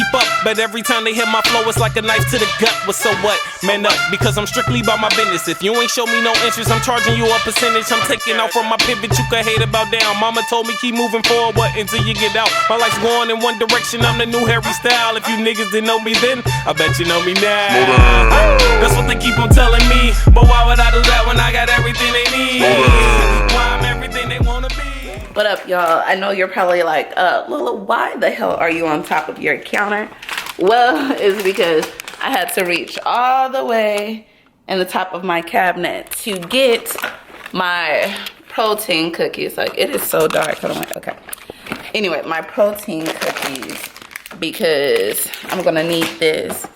keep up, but every time they hit my flow, it's like a knife to the gut. But so what? Man up, because I'm strictly about my business. If you ain't show me no interest, I'm charging you a percentage. I'm taking out from my pivot, you can hate about down. Mama told me keep moving forward until you get out. My life's going in one direction, I'm the new Harry Style. If you niggas didn't know me then, I bet you know me now. That's what they keep on telling me, but why would I do that when I got everything they need? Why I'm everything they wanna be. What up, y'all? I know you're probably like, Lola, why the hell are you on top of your counter? Well, it's because I had to reach all the way in the top of my cabinet to get my protein cookies. Like, it is so dark. Hold on, okay. Anyway, my protein cookies, because I'm gonna need this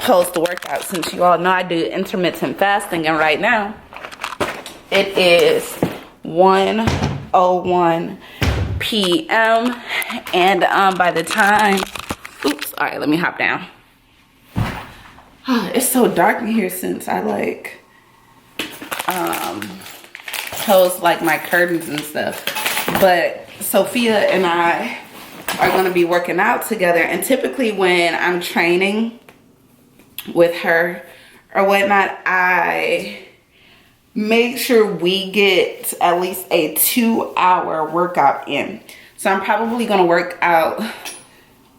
post-workout, since you all know I do intermittent fasting, and right now it is 1:01 p.m. and by the time, oops, all right, let me hop down. It's so dark in here since I like closed like my curtains and stuff. But Sofia and I are going to be working out together, and typically when I'm training with her or whatnot, I make sure we get at least a 2-hour workout in. So I'm probably going to work out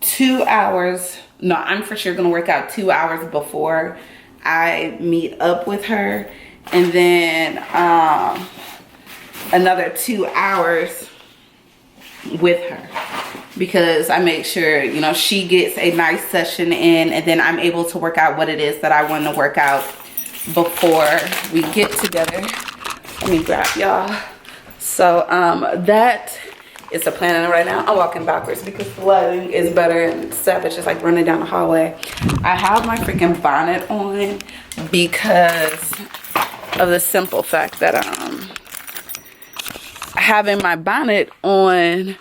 2 hours. No, I'm for sure going to work out 2 hours before I meet up with her, and then another 2 hours with her, because I make sure, you know, she gets a nice session in, and then I'm able to work out what it is that I want to work out before we get together. Let me grab y'all. So that is the plan right now. I'm walking backwards because the lighting is better, and Savage is like running down the hallway. I have my freaking bonnet on because of the simple fact that having my bonnet on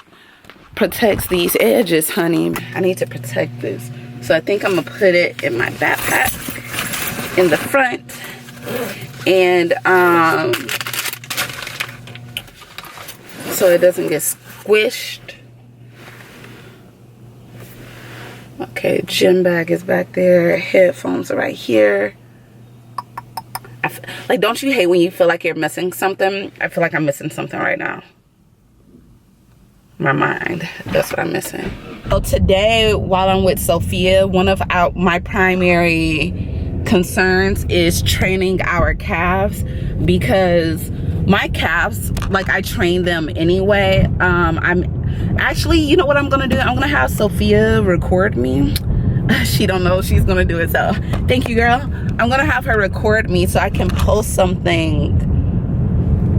protects these edges, honey. I need to protect this. So I think I'm gonna put it in my backpack in the front, and so it doesn't get squished. Okay, gym bag is back there, headphones are right here. Like, don't you hate when you feel like you're missing something? I feel like I'm missing something right now. My mind, that's what I'm missing. So today, while I'm with Sofia, one of my primary concerns is training our calves, because my calves, like, I train them anyway. I'm actually, you know what I'm gonna do? I'm gonna have Sofia record me. She don't know she's gonna do it, so thank you, girl. I'm gonna have her record me so I can post something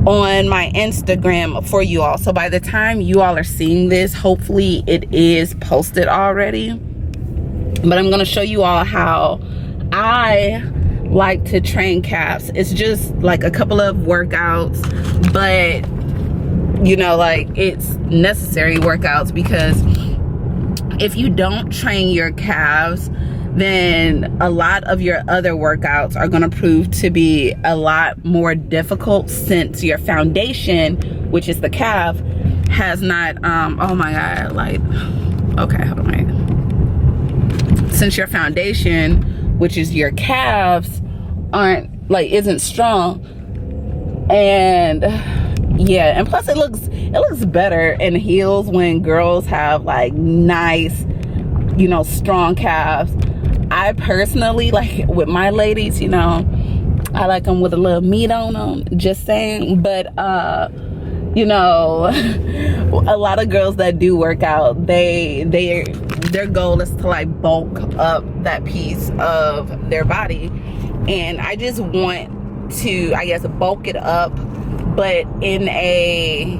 on my Instagram for you all. So by the time you all are seeing this, hopefully it is posted already. But I'm gonna show you all how I like to train calves. It's just like a couple of workouts, but you know, like, it's necessary workouts, because if you don't train your calves, then a lot of your other workouts are going to prove to be a lot more difficult, since your foundation, which is the calf, has not oh my god, like, okay, hold on, wait. Since your foundation, which is your calves, isn't strong, and yeah, and plus it looks better in heels when girls have like nice, you know, strong calves. I personally, like, with my ladies, you know, I like them with a little meat on them, just saying. But you know, a lot of girls that do work out, their goal is to like bulk up that piece of their body, and I just want to, I guess, bulk it up, but in a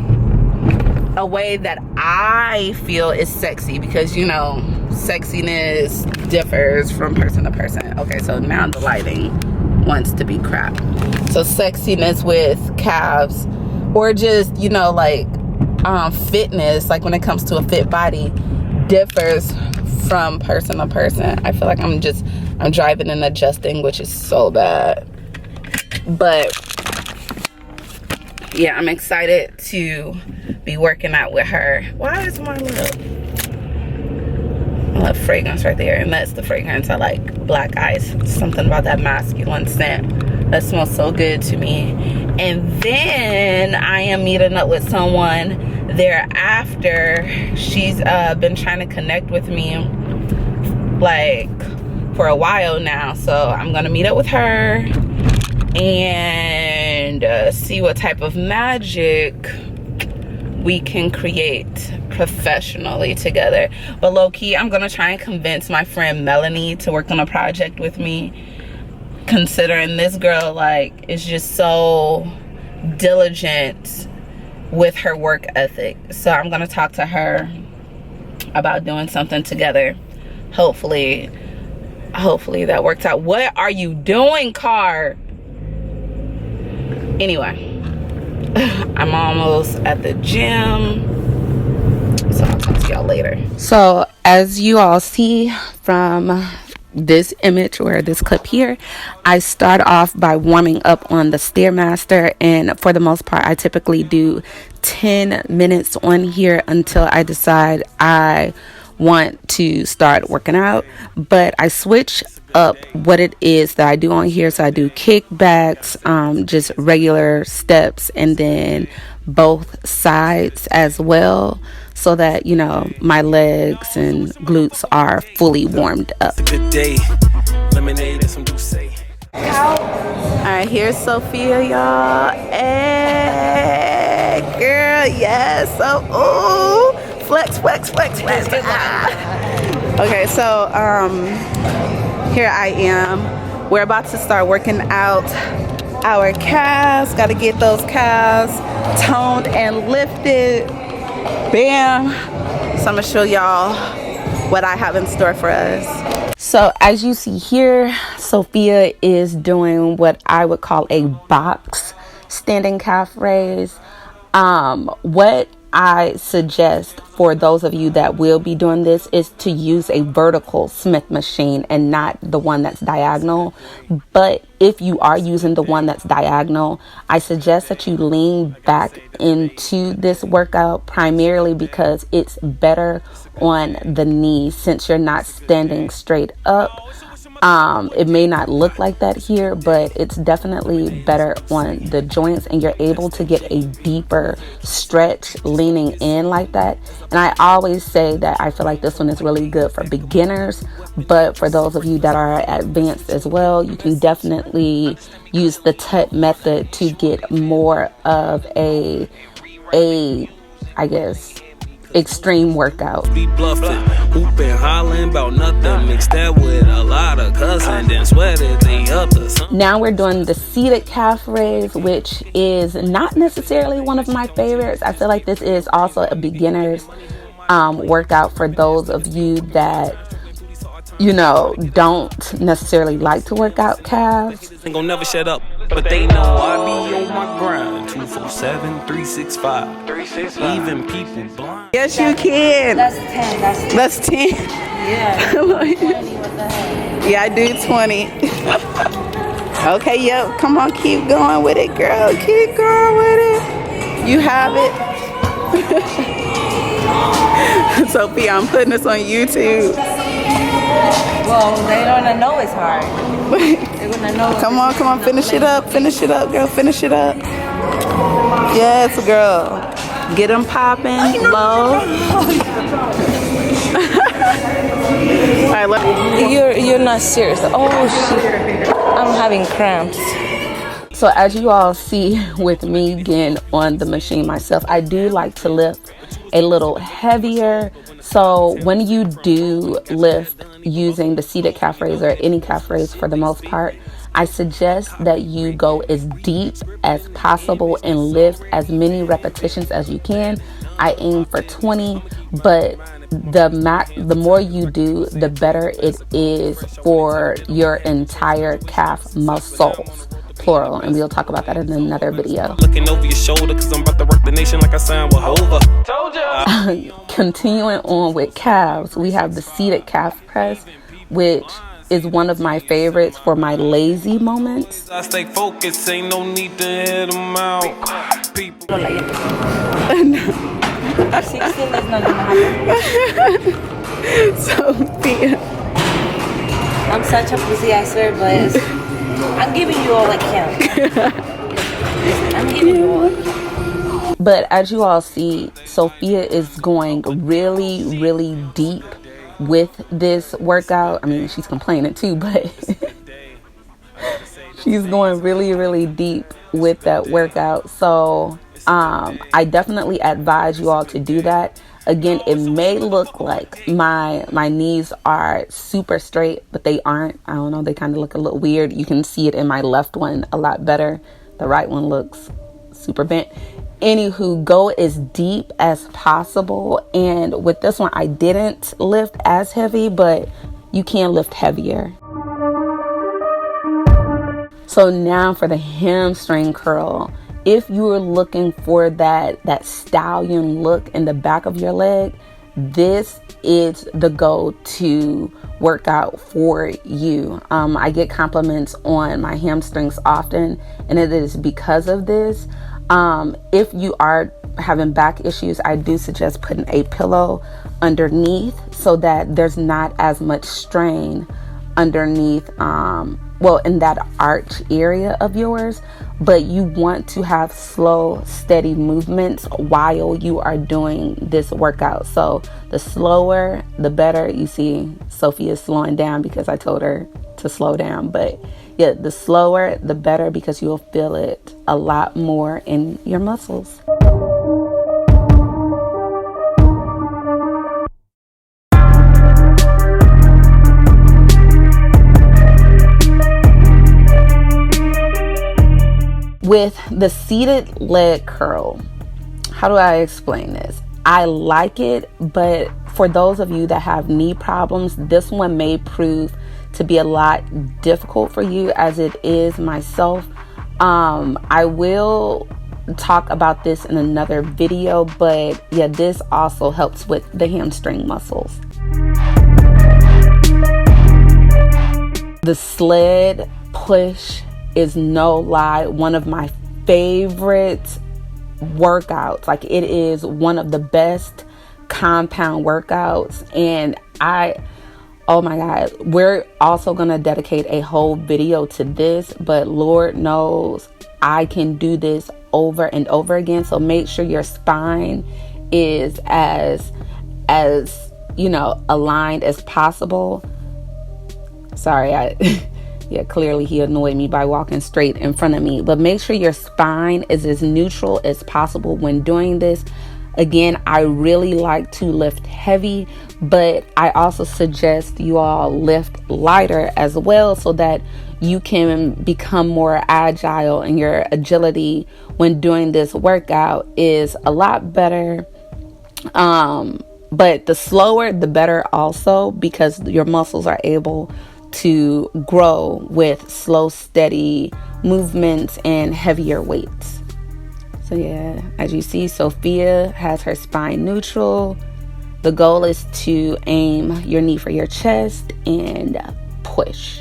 way that I feel is sexy, because, you know, sexiness differs from person to person. Okay, so now the lighting wants to be crap. So sexiness with calves, or just, you know, like fitness, like when it comes to a fit body, differs from person to person. I feel like I'm driving and adjusting, which is so bad. But yeah, I'm excited to be working out with her. Why is my lip? a fragrance right there, and that's the fragrance I like, Black Ice. Something about that masculine scent that smells so good to me. And then I am meeting up with someone thereafter. She's been trying to connect with me like for a while now, so I'm gonna meet up with her and see what type of magic we can create professionally together. But low-key, I'm gonna try and convince my friend Melanie to work on a project with me, considering this girl like is just so diligent with her work ethic. So I'm gonna talk to her about doing something together. Hopefully that works out. What are you doing, car? Anyway, I'm almost at the gym, so I'll talk to y'all later. So as you all see from this image or this clip here, I start off by warming up on the Stairmaster, and for the most part I typically do 10 minutes on here until I decide I want to start working out. But I switch up what it is that I do on here. So I do kickbacks, just regular steps, and then both sides as well, so that, you know, my legs and glutes are fully warmed up. It's a good day. Lemonade and some Douce. Alright, here's Sophia, y'all. Hey, girl, yes. So, ooh, flex. Okay, so here I am. We're about to start working out our calves. Got to get those calves toned and lifted. Bam. So I'm gonna show y'all what I have in store for us. So as you see here, Sophia is doing what I would call a box standing calf raise. What I suggest for those of you that will be doing this is to use a vertical Smith machine and not the one that's diagonal. But if you are using the one that's diagonal, I suggest that you lean back into this workout, primarily because it's better on the knees since you're not standing straight up. It may not look like that here, but it's definitely better on the joints, and you're able to get a deeper stretch leaning in like that. And I always say that I feel like this one is really good for beginners, but for those of you that are advanced as well, you can definitely use the TUT method to get more of a I guess, extreme workout. Be bluffing, hooping, hollering about nothing. Mix that with a lot of cussing, then sweat it, they up to something. Now we're doing the seated calf raise, which is not necessarily one of my favorites. I feel like this is also a beginner's workout for those of you that, you know, don't necessarily like to work out calves. Ain't gonna never shut up, but they know I be on my grind. 247, 365. Even people blind. Yes, you can. That's 10. That's 10. Yeah. 20, what the heck? Yeah, I do 20. Okay, yep. Come on, keep going with it, girl. Keep going with it. You have it. Sophia, I'm putting this on YouTube. Well, they don't know it's hard. They're gonna know. Come on, finish it up, girl, finish it up. Yes, girl. Get them popping, low. All right, You're not serious. Oh shit! I'm having cramps. So as you all see with me getting on the machine myself, I do like to lift a little heavier. So when you do lift using the seated calf raise or any calf raise for the most part, I suggest that you go as deep as possible and lift as many repetitions as you can. I aim for 20, but the more you do, the better it is for your entire calf muscles, plural, and we'll talk about that in another video. Looking over your shoulder, cause I'm about to work the nation like I signed with Hova. Told ya. Continuing on with calves, we have the seated calf press, which is one of my favorites for my lazy moments. I stay focused, ain't no need to head them out. People. 16 is not gonna happen. Sophia. I'm such a pussy, I swear, but I'm giving you all I can. I'm giving you all. But as you all see, Sophia is going really, really deep with this workout. I mean, she's complaining too, but she's going really, really deep with that workout. So I definitely advise you all to do that. Again, it may look like my knees are super straight, but they aren't. I don't know. They kind of look a little weird. You can see it in my left one a lot better. The right one looks super bent. Anywho, go as deep as possible. And with this one, I didn't lift as heavy, but you can lift heavier. So now for the hamstring curl. If you're looking for that stallion look in the back of your leg, this is the go-to workout for you. I get compliments on my hamstrings often, and it is because of this. If you are having back issues, I do suggest putting a pillow underneath so that there's not as much strain underneath, in that arch area of yours. But you want to have slow, steady movements while you are doing this workout. So the slower, the better. You see, Sophia's slowing down because I told her to slow down. But yeah, the slower, the better, because you'll feel it a lot more in your muscles. With the seated leg curl, how do I explain this? I like it, but for those of you that have knee problems, this one may prove to be a lot difficult for you, as it is myself. I will talk about this in another video, but yeah, this also helps with the hamstring muscles. The SLED push is no lie one of my favorite workouts. Like, it is one of the best compound workouts, and oh my God, we're also gonna dedicate a whole video to this, but Lord knows I can do this over and over again. So make sure your spine is as aligned as possible. Sorry, yeah, clearly he annoyed me by walking straight in front of me. But make sure your spine is as neutral as possible when doing this. Again, I really like to lift heavy, but I also suggest you all lift lighter as well, so that you can become more agile, and your agility when doing this workout is a lot better. But the slower, the better also, because your muscles are able to grow with slow, steady movements and heavier weights. So yeah, as you see, Sophia has her spine neutral. The goal is to aim your knee for your chest and push.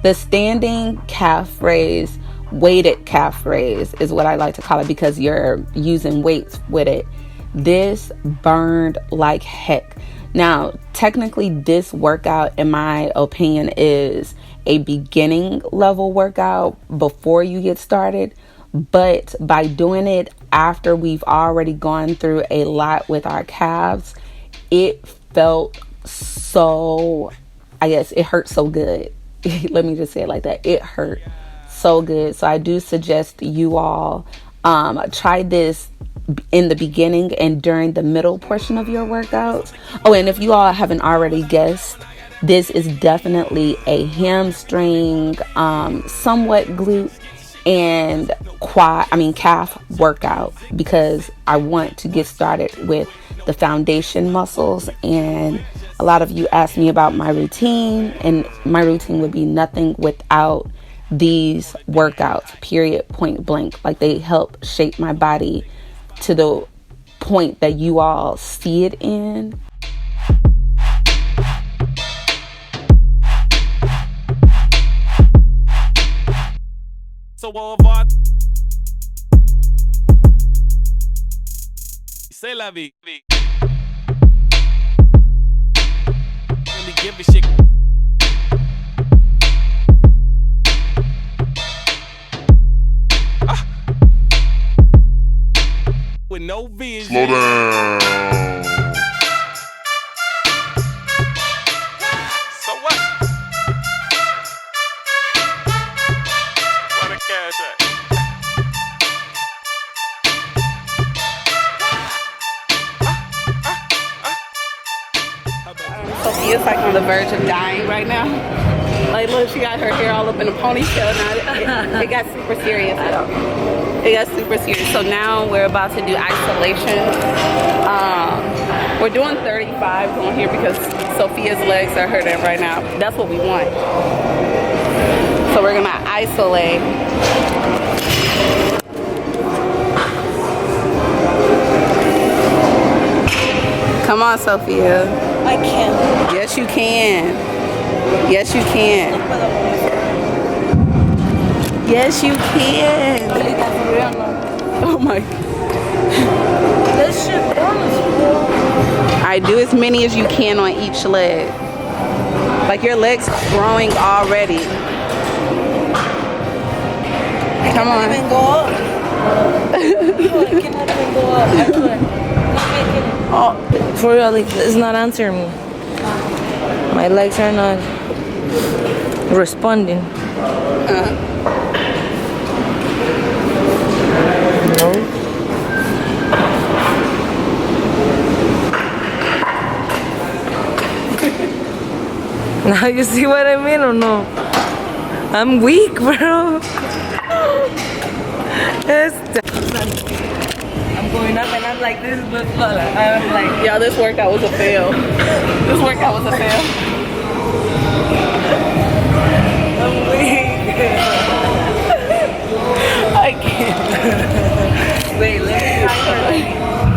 The standing calf raise, weighted calf raise is what I like to call it, because you're using weights with it. This burned like heck. Now, technically, this workout, in my opinion, is a beginning level workout before you get started. But by doing it after we've already gone through a lot with our calves, it felt so, it hurt so good. Let me just say it like that. It hurt so good. So I do suggest you all try this in the beginning and during the middle portion of your workouts. Oh, and if you all haven't already guessed, this is definitely a hamstring, somewhat glute and calf workout, because I want to get started with the foundation muscles. And a lot of you asked me about my routine, and my routine would be nothing without these workouts, period, point blank. Like, they help shape my body to the point that you all see it in. so au revoir. C'est la vie. Really give a shit. With no vision. Slow down. So what? Where the cash at? Sophia's like on the verge of dying right now. Like, look, she got her hair all up in a ponytail now. It got super serious. It got super serious. So now we're about to do isolation. We're doing 35 on here because Sophia's legs are hurting right now. That's what we want. So we're gonna isolate. Come on, Sophia. I can't. Yes, you can. Yes, you can. Yes, you can. Oh my. This shit burns, bro. Alright, do as many as you can on each leg. Like your leg's growing already. Come on. I can't even go up. I cannot even go up. I couldn't. Not making it. Oh, for real, like, it's not answering me. My legs are not responding. No. Now you see what I mean or no? I'm weak, bro. I'm going up and I'm like, this is with Lola. I'm like, Y'all, this workout was a fail. This workout was a fail. I'm weak. I can't. Wait, let me try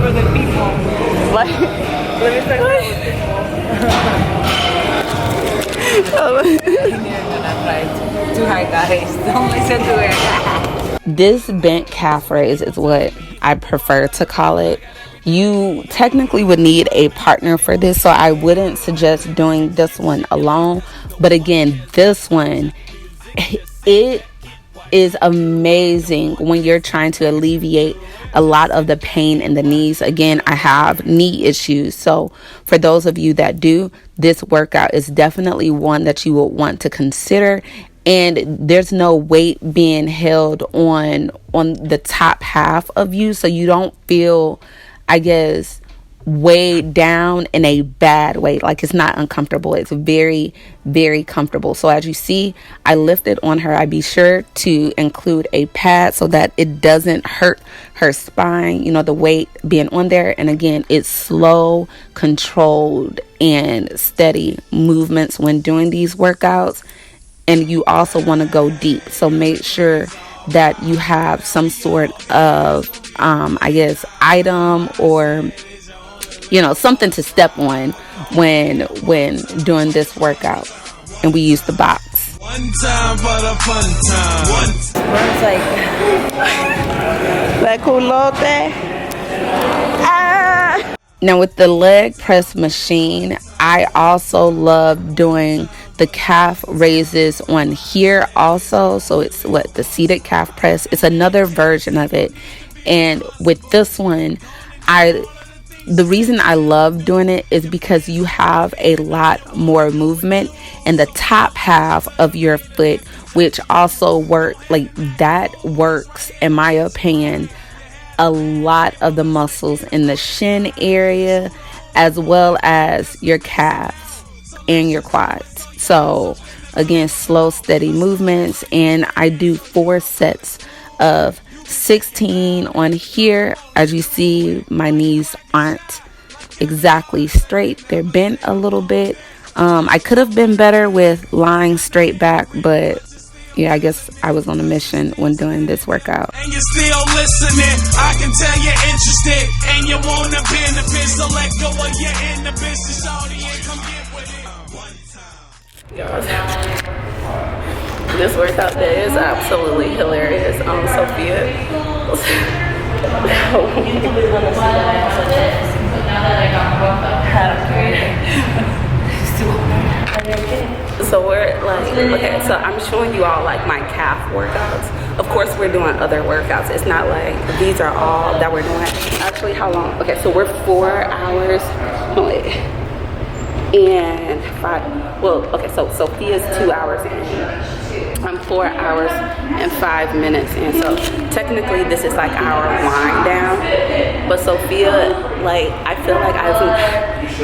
for the people. Like, Let me try Too high, guys. Don't listen to it. this bent calf raise is what I prefer to call it. You technically would need a partner for this, so I wouldn't suggest doing this one alone. But again, this one, it is amazing when you're trying to alleviate a lot of the pain in the knees. Again, I have knee issues, so for those of you that do, this workout is definitely one that you will want to consider. And there's no weight being held on the top half of you, so you don't feel, I guess, weighed down in a bad way. Like, it's not uncomfortable. It's very, very comfortable. So as you see, I lifted on her. I be sure to include a pad so that it doesn't hurt her spine, you know, the weight being on there. And again, it's slow, controlled, and steady movements when doing these workouts. And you also want to go deep, so make sure that you have some sort of I guess item or, you know, something to step on when doing this workout. And we use the box. One time for the fun time. It's like, La culote. Now with the leg press machine, I also love doing the calf raises on here also. So it's the seated calf press. It's another version of it. And with this one, the reason I love doing it is because you have a lot more movement in the top half of your foot, which also works in my opinion a lot of the muscles in the shin area, as well as your calves and your quads. So again, slow, steady movements, and I do 4 sets of 16 on here. As you see, my knees aren't exactly straight. They're bent a little bit. I could have been better with lying straight back, but yeah, I guess I was on a mission when doing this workout. And you're still listening, I can tell you're interested, and you want to benefit, so let go of your inhibitions, shawty, and come get with it. One time. This workout day is absolutely hilarious. Sophia. So we're like, okay, so I'm showing you all like my calf workouts. Of course we're doing other workouts. It's not like these are all that we're doing. Actually, how long? Okay, so we're 4 hours. No, wait. And 5, well, okay, so Sophia's 2 hours in. I'm 4 hours and 5 minutes in. So technically this is like our wind down. But Sophia, like, I feel like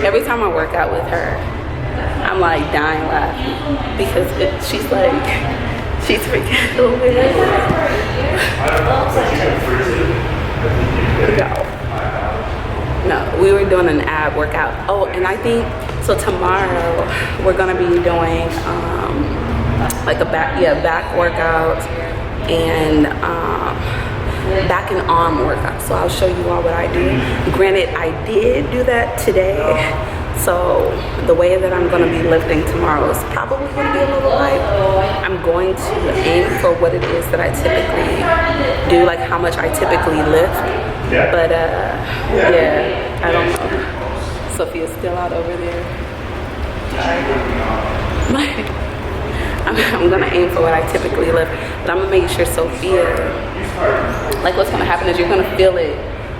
every time I work out with her, I'm like dying laughing because she's freaking hilarious. No, we were doing an ab workout. Oh, and I think, so tomorrow we're gonna be doing like a back workout and back and arm workout. So I'll show you all what I do. Granted, I did do that today. So the way that I'm gonna be lifting tomorrow is probably gonna be a little light. I'm going to aim for what it is that I typically do, like how much I typically lift. But yeah, I don't know. Sophia's still out over there. I'm gonna aim for what I typically lift, but I'm gonna make sure Sophia, like what's gonna happen is you're gonna feel it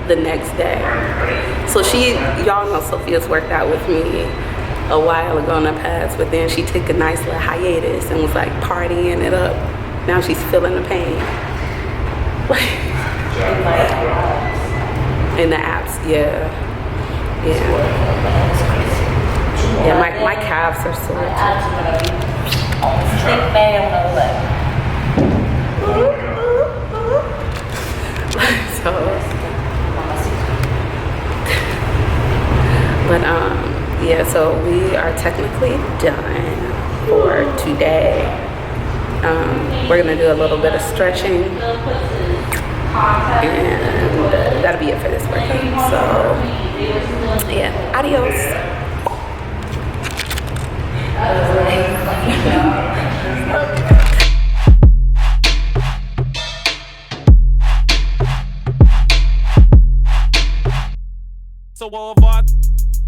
the next day. So y'all know Sophia's worked out with me a while ago in the past, but then she took a nice little hiatus and was like partying it up. Now she's feeling the pain. In the abs, yeah. Yeah, my calves are sore too. So, but yeah, so we are technically done for today. We're gonna do a little bit of stretching, and that'll be it for this workout. So yeah, adios.